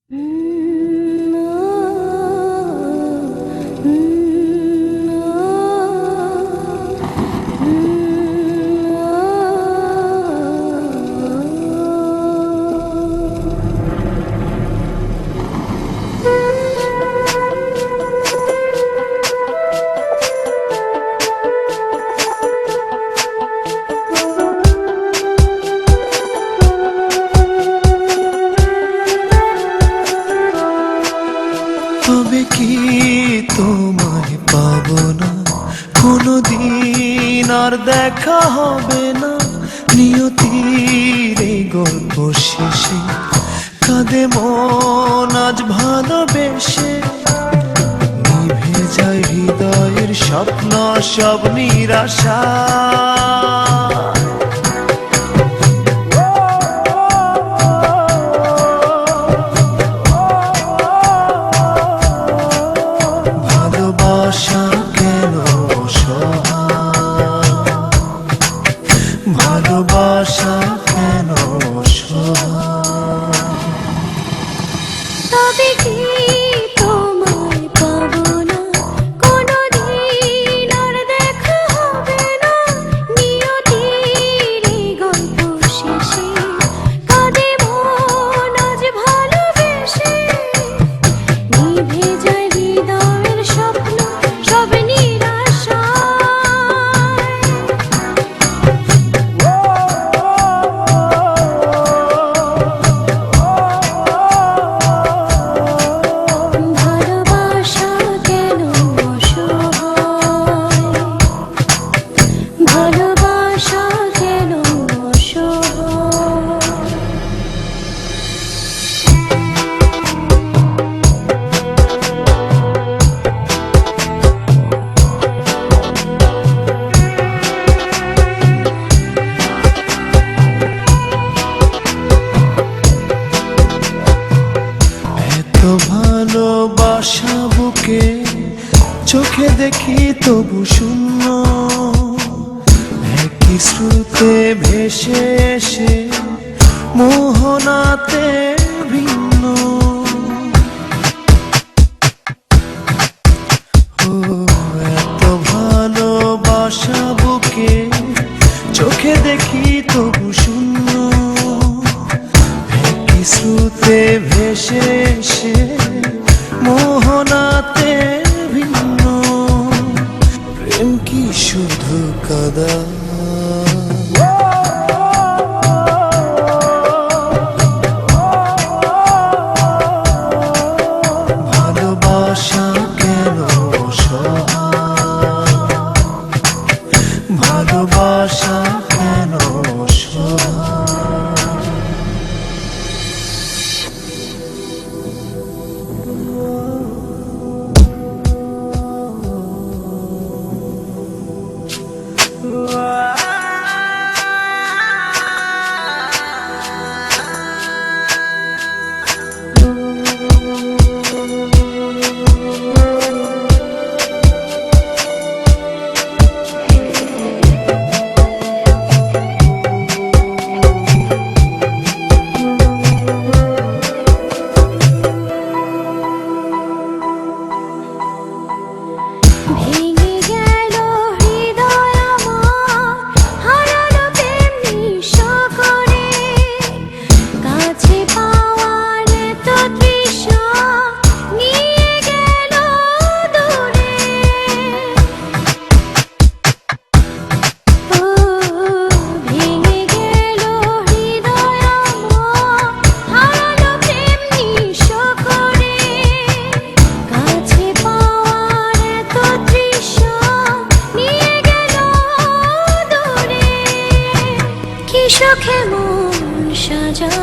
তবে কি তোমায় পাবো না, কোনোদিন আর দেখা হবে না। নিয়তির এই গল্প শেষে কাঁদে মন আজ ভালোবেসে। নিভে যায় হৃদয়ের স্বপ্ন সব নিরাশা। ভালোবাসা কেন অসহায়, ভালোবাসা কেন অসহায়। তবে কি তোমায় পাবো না, কোনোদিন আর দেখা হবে না। নিয়তির এই গল্প শেষে কাঁদে মন আজ ভালোবেসে। নিভে যায় হৃদয়ের স্বপ্ন সব নিরাশায়। ভালোবাসা কেন অসহায়, ভালোবাসা কেন অসহায়। এত ভালোবাসা বুকে চোখে দেখি তবু শূন্য। একই স্রোতে ভেসে এসে মোহনাতে ভিন্ন। ও এত ভালোবাসা বুকে চোখে দেখি তবু শূন্য। একই স্রোতে ভেসে এসে মোহনাতে ভিন্ন। প্রেম কি শুধু কাদা, ভালোবাসা কেন অসহায়, ভালোবাসা কেন অসহায়। ভেঙে গেল হৃদয় আমার, হারালো প্রেম নিঃস্ব করে। কাছে পাওয়ার এত তৃষা নিয়ে গেল দূরে। ও ভেঙে গেল হৃদয় আমার, হারালো প্রেম নিঃস্ব করে। কাছে পাওয়ার এত তৃষা নিয়ে গেল দূরে। কি সুখে মন সাজা